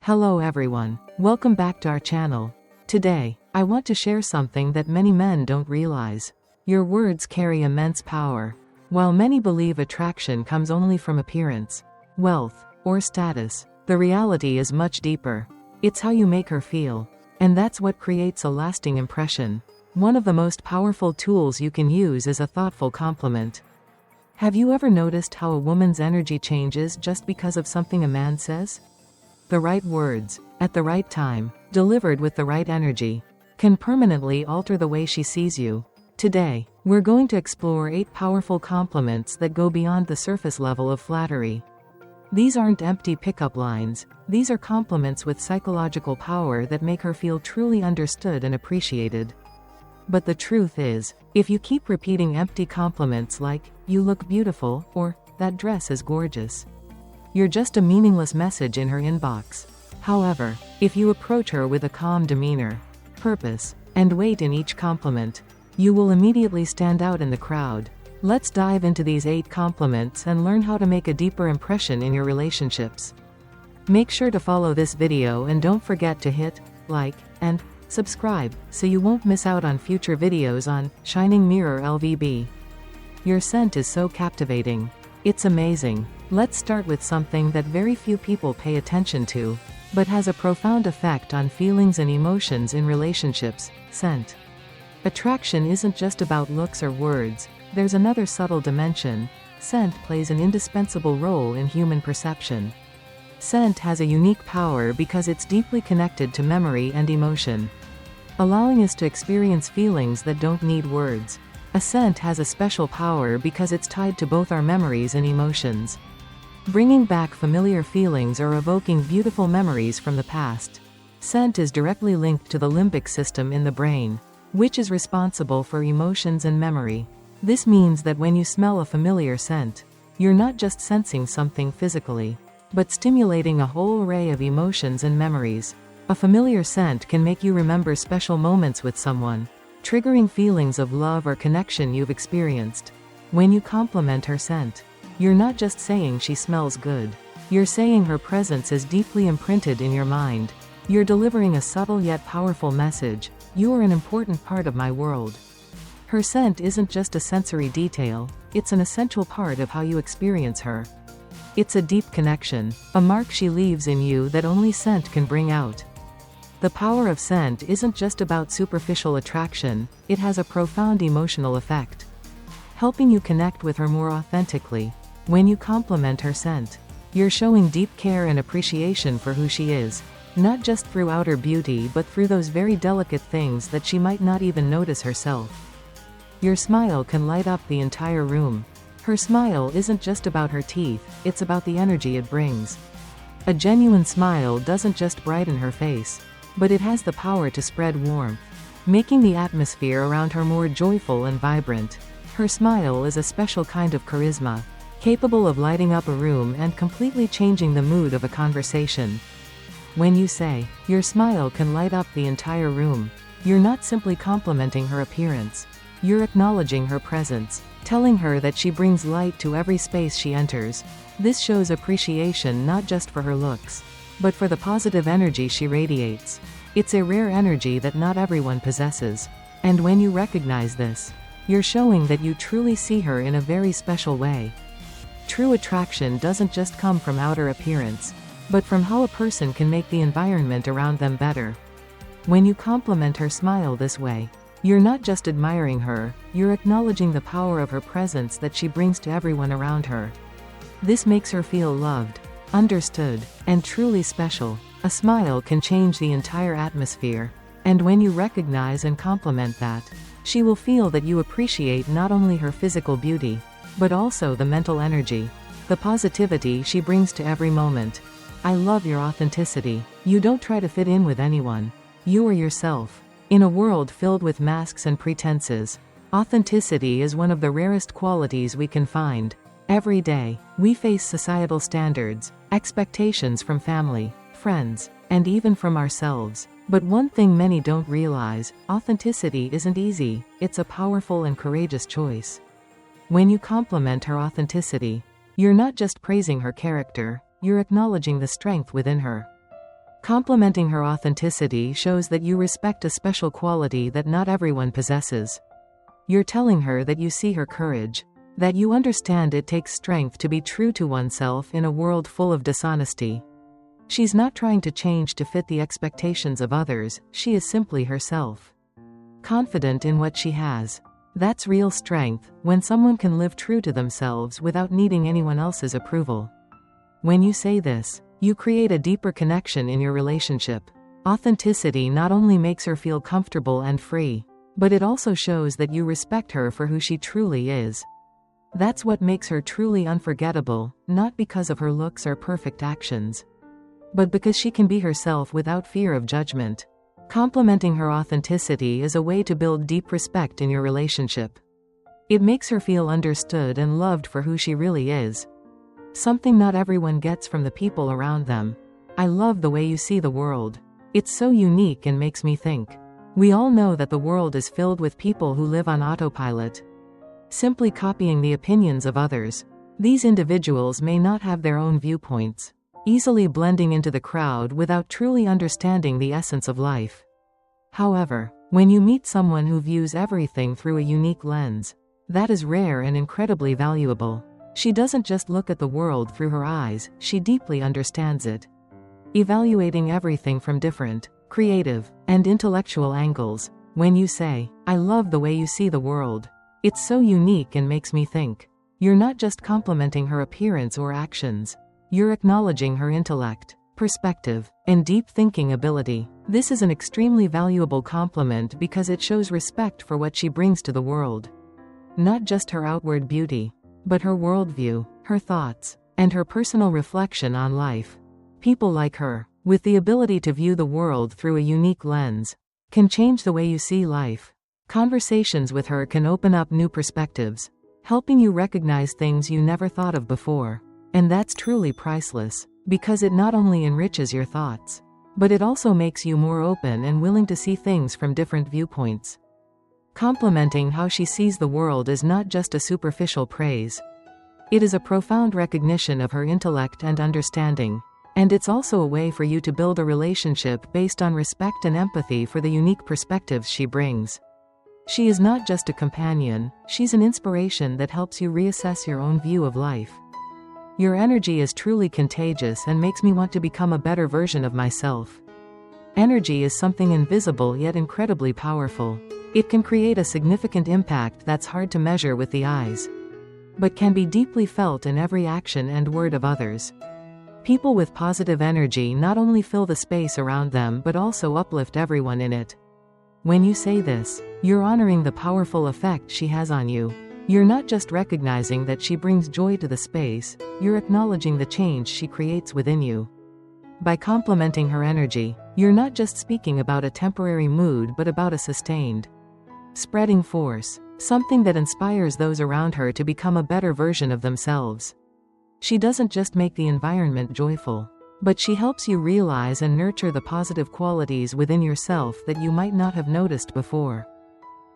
Hello everyone. Welcome back to our channel. Today, I want to share something that many men don't realize. Your words carry immense power. While many believe attraction comes only from appearance, wealth, or status, the reality is much deeper. It's how you make her feel. And that's what creates a lasting impression. One of the most powerful tools you can use is a thoughtful compliment. Have you ever noticed how a woman's energy changes just because of something a man says? The right words, at the right time, delivered with the right energy, can permanently alter the way she sees you. Today, we're going to explore 8 powerful compliments that go beyond the surface level of flattery. These aren't empty pickup lines, these are compliments with psychological power that make her feel truly understood and appreciated. But the truth is, if you keep repeating empty compliments like, "You look beautiful," or, "That dress is gorgeous," you're just a meaningless message in her inbox. However, if you approach her with a calm demeanor, purpose, and weight in each compliment, you will immediately stand out in the crowd. Let's dive into these 8 compliments and learn how to make a deeper impression in your relationships. Make sure to follow this video and don't forget to hit like and subscribe so you won't miss out on future videos on Shining Mirror-LVB. Your scent is so captivating. It's amazing. Let's start with something that very few people pay attention to, but has a profound effect on feelings and emotions in relationships: scent. Attraction isn't just about looks or words, there's another subtle dimension. Scent plays an indispensable role in human perception. Scent has a unique power because it's deeply connected to memory and emotion, allowing us to experience feelings that don't need words. A scent has a special power because it's tied to both our memories and emotions, bringing back familiar feelings or evoking beautiful memories from the past. Scent is directly linked to the limbic system in the brain, which is responsible for emotions and memory. This means that when you smell a familiar scent, you're not just sensing something physically, but stimulating a whole array of emotions and memories. A familiar scent can make you remember special moments with someone, triggering feelings of love or connection you've experienced. When you compliment her scent, you're not just saying she smells good. You're saying her presence is deeply imprinted in your mind. You're delivering a subtle yet powerful message: you are an important part of my world. Her scent isn't just a sensory detail, it's an essential part of how you experience her. It's a deep connection, a mark she leaves in you that only scent can bring out. The power of scent isn't just about superficial attraction, it has a profound emotional effect, helping you connect with her more authentically. When you compliment her scent, you're showing deep care and appreciation for who she is, not just through outer beauty but through those very delicate things that she might not even notice herself. Your smile can light up the entire room. Her smile isn't just about her teeth, it's about the energy it brings. A genuine smile doesn't just brighten her face, but it has the power to spread warmth, making the atmosphere around her more joyful and vibrant. Her smile is a special kind of charisma, capable of lighting up a room and completely changing the mood of a conversation. When you say, "Your smile can light up the entire room," you're not simply complimenting her appearance. You're acknowledging her presence, telling her that she brings light to every space she enters. This shows appreciation not just for her looks, but for the positive energy she radiates. It's a rare energy that not everyone possesses. And when you recognize this, you're showing that you truly see her in a very special way. True attraction doesn't just come from outer appearance, but from how a person can make the environment around them better. When you compliment her smile this way, you're not just admiring her, you're acknowledging the power of her presence that she brings to everyone around her. This makes her feel loved, understood, and truly special. A smile can change the entire atmosphere, and when you recognize and compliment that, she will feel that you appreciate not only her physical beauty, but also the mental energy, the positivity she brings to every moment. I love your authenticity. You don't try to fit in with anyone. You are yourself. In a world filled with masks and pretenses, authenticity is one of the rarest qualities we can find. Every day, we face societal standards, expectations from family, friends, and even from ourselves. But one thing many don't realize: authenticity isn't easy, it's a powerful and courageous choice. When you compliment her authenticity, you're not just praising her character, you're acknowledging the strength within her. Complimenting her authenticity shows that you respect a special quality that not everyone possesses. You're telling her that you see her courage, that you understand it takes strength to be true to oneself in a world full of dishonesty. She's not trying to change to fit the expectations of others, she is simply herself. Confident in what she has. That's real strength, when someone can live true to themselves without needing anyone else's approval. When you say this, you create a deeper connection in your relationship. Authenticity not only makes her feel comfortable and free, but it also shows that you respect her for who she truly is. That's what makes her truly unforgettable, not because of her looks or perfect actions, but because she can be herself without fear of judgment. Complimenting her authenticity is a way to build deep respect in your relationship. It makes her feel understood and loved for who she really is. Something not everyone gets from the people around them. I love the way you see the world. It's so unique and makes me think. We all know that the world is filled with people who live on autopilot, simply copying the opinions of others. These individuals may not have their own viewpoints, easily blending into the crowd without truly understanding the essence of life. However, when you meet someone who views everything through a unique lens, that is rare and incredibly valuable. She doesn't just look at the world through her eyes, she deeply understands it. Evaluating everything from different, creative, and intellectual angles. When you say, "I love the way you see the world. It's so unique and makes me think," you're not just complimenting her appearance or actions. You're acknowledging her intellect, perspective, and deep thinking ability. This is an extremely valuable compliment because it shows respect for what she brings to the world. Not just her outward beauty, but her worldview, her thoughts, and her personal reflection on life. People like her, with the ability to view the world through a unique lens, can change the way you see life. Conversations with her can open up new perspectives, helping you recognize things you never thought of before. And that's truly priceless, because it not only enriches your thoughts, but it also makes you more open and willing to see things from different viewpoints. Complimenting how she sees the world is not just a superficial praise. It is a profound recognition of her intellect and understanding, and it's also a way for you to build a relationship based on respect and empathy for the unique perspectives she brings. She is not just a companion, she's an inspiration that helps you reassess your own view of life. Your energy is truly contagious and makes me want to become a better version of myself. Energy is something invisible yet incredibly powerful. It can create a significant impact that's hard to measure with the eyes, but can be deeply felt in every action and word of others. People with positive energy not only fill the space around them but also uplift everyone in it. When you say this, you're honoring the powerful effect she has on you. You're not just recognizing that she brings joy to the space, you're acknowledging the change she creates within you. By complimenting her energy, you're not just speaking about a temporary mood but about a sustained, spreading force, something that inspires those around her to become a better version of themselves. She doesn't just make the environment joyful, but she helps you realize and nurture the positive qualities within yourself that you might not have noticed before.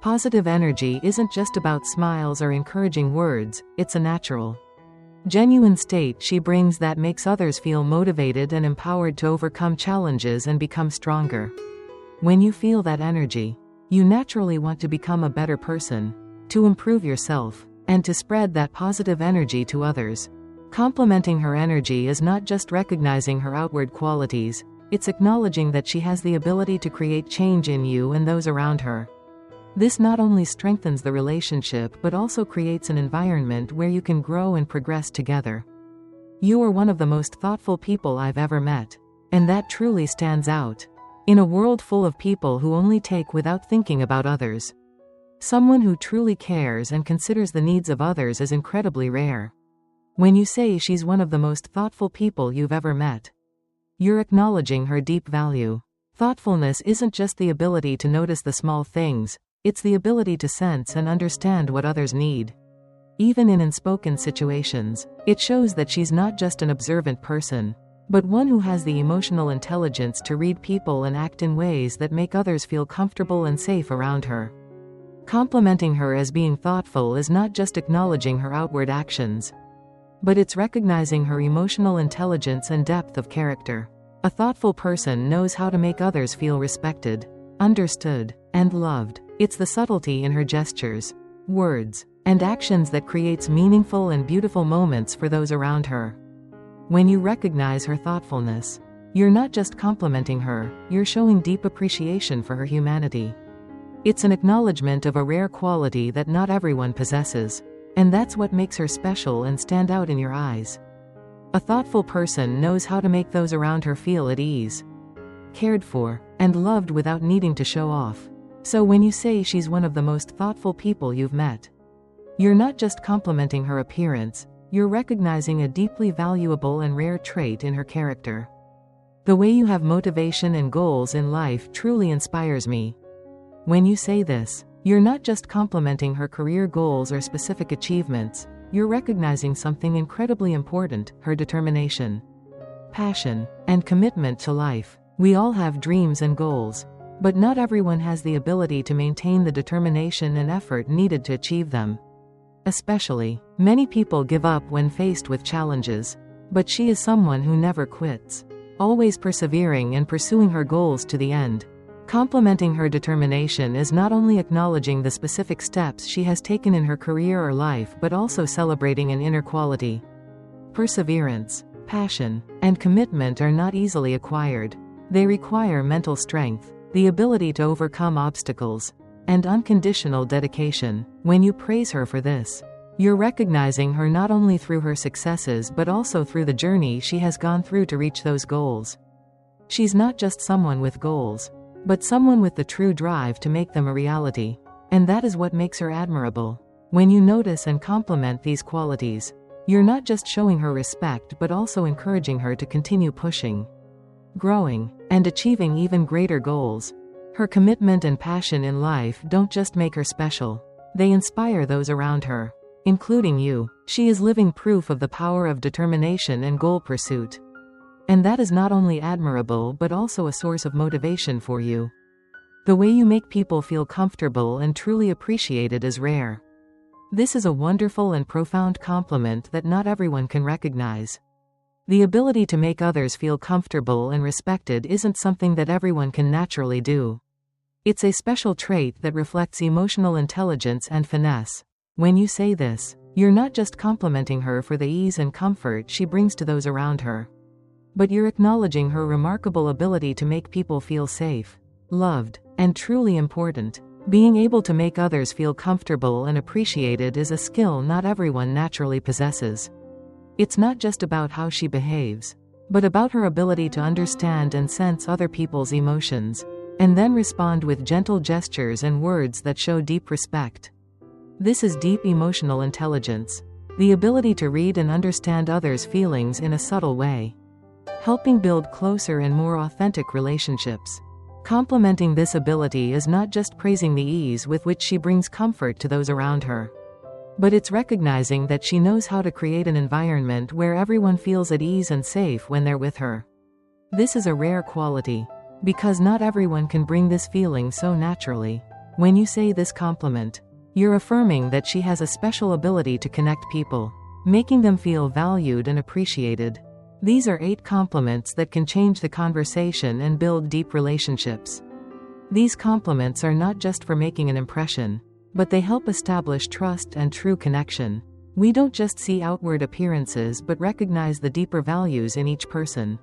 Positive energy isn't just about smiles or encouraging words, it's a natural, genuine state she brings that makes others feel motivated and empowered to overcome challenges and become stronger. When you feel that energy, you naturally want to become a better person, to improve yourself, and to spread that positive energy to others. Complimenting her energy is not just recognizing her outward qualities, it's acknowledging that she has the ability to create change in you and those around her. This not only strengthens the relationship but also creates an environment where you can grow and progress together. You are one of the most thoughtful people I've ever met, and that truly stands out. In a world full of people who only take without thinking about others, someone who truly cares and considers the needs of others is incredibly rare. When you say she's one of the most thoughtful people you've ever met, you're acknowledging her deep value. Thoughtfulness isn't just the ability to notice the small things, it's the ability to sense and understand what others need. Even in unspoken situations, it shows that she's not just an observant person, but one who has the emotional intelligence to read people and act in ways that make others feel comfortable and safe around her. Complimenting her as being thoughtful is not just acknowledging her outward actions, but it's recognizing her emotional intelligence and depth of character. A thoughtful person knows how to make others feel respected, understood, and loved. It's the subtlety in her gestures, words, and actions that creates meaningful and beautiful moments for those around her. When you recognize her thoughtfulness, you're not just complimenting her, you're showing deep appreciation for her humanity. It's an acknowledgement of a rare quality that not everyone possesses, and that's what makes her special and stand out in your eyes. A thoughtful person knows how to make those around her feel at ease, cared for, and loved without needing to show off. So when you say she's one of the most thoughtful people you've met, you're not just complimenting her appearance, you're recognizing a deeply valuable and rare trait in her character. The way you have motivation and goals in life truly inspires me. When you say this, you're not just complimenting her career goals or specific achievements, you're recognizing something incredibly important: her determination, passion, and commitment to life. We all have dreams and goals, but not everyone has the ability to maintain the determination and effort needed to achieve them. Especially, many people give up when faced with challenges, but she is someone who never quits, always persevering and pursuing her goals to the end. Complimenting her determination is not only acknowledging the specific steps she has taken in her career or life, but also celebrating an inner quality. Perseverance, passion, and commitment are not easily acquired. They require mental strength, the ability to overcome obstacles, and unconditional dedication. When you praise her for this, you're recognizing her not only through her successes but also through the journey she has gone through to reach those goals. She's not just someone with goals, but someone with the true drive to make them a reality. And that is what makes her admirable. When you notice and compliment these qualities, you're not just showing her respect but also encouraging her to continue pushing, growing, and achieving even greater goals. Her commitment and passion in life don't just make her special, they inspire those around her, including you. She is living proof of the power of determination and goal pursuit. And that is not only admirable but also a source of motivation for you. The way you make people feel comfortable and truly appreciated is rare. This is a wonderful and profound compliment that not everyone can recognize. The ability to make others feel comfortable and respected isn't something that everyone can naturally do. It's a special trait that reflects emotional intelligence and finesse. When you say this, you're not just complimenting her for the ease and comfort she brings to those around her, but you're acknowledging her remarkable ability to make people feel safe, loved, and truly important. Being able to make others feel comfortable and appreciated is a skill not everyone naturally possesses. It's not just about how she behaves, but about her ability to understand and sense other people's emotions, and then respond with gentle gestures and words that show deep respect. This is deep emotional intelligence, the ability to read and understand others' feelings in a subtle way, helping build closer and more authentic relationships. Complimenting this ability is not just praising the ease with which she brings comfort to those around her, but it's recognizing that she knows how to create an environment where everyone feels at ease and safe when they're with her. This is a rare quality, because not everyone can bring this feeling so naturally. When you say this compliment, you're affirming that she has a special ability to connect people, making them feel valued and appreciated. These are 8 compliments that can change the conversation and build deep relationships. These compliments are not just for making an impression, but they help establish trust and true connection. We don't just see outward appearances but recognize the deeper values in each person.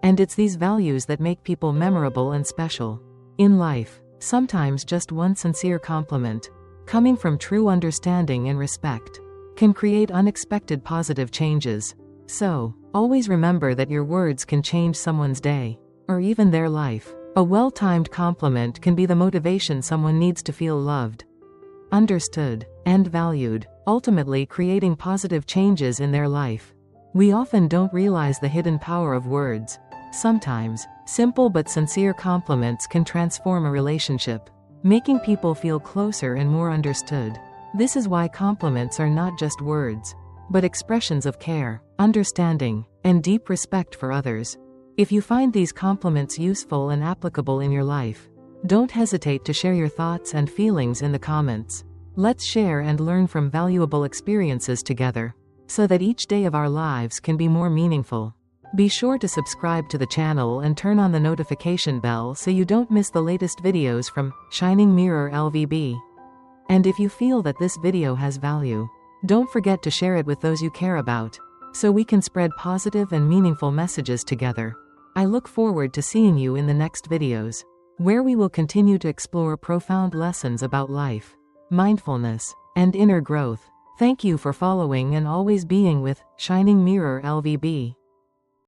And it's these values that make people memorable and special. In life, sometimes just one sincere compliment, coming from true understanding and respect, can create unexpected positive changes. So, always remember that your words can change someone's day, or even their life. A well-timed compliment can be the motivation someone needs to feel loved, understood, and valued, ultimately creating positive changes in their life. We often don't realize the hidden power of words. Sometimes, simple but sincere compliments can transform a relationship, making people feel closer and more understood. This is why compliments are not just words, but expressions of care, understanding, and deep respect for others. If you find these compliments useful and applicable in your life, don't hesitate to share your thoughts and feelings in the comments. Let's share and learn from valuable experiences together, so that each day of our lives can be more meaningful. Be sure to subscribe to the channel and turn on the notification bell so you don't miss the latest videos from Shining Mirror-LVB. And if you feel that this video has value, don't forget to share it with those you care about, so we can spread positive and meaningful messages together. I look forward to seeing you in the next videos, where we will continue to explore profound lessons about life, mindfulness, and inner growth. Thank you for following and always being with Shining Mirror-LVB.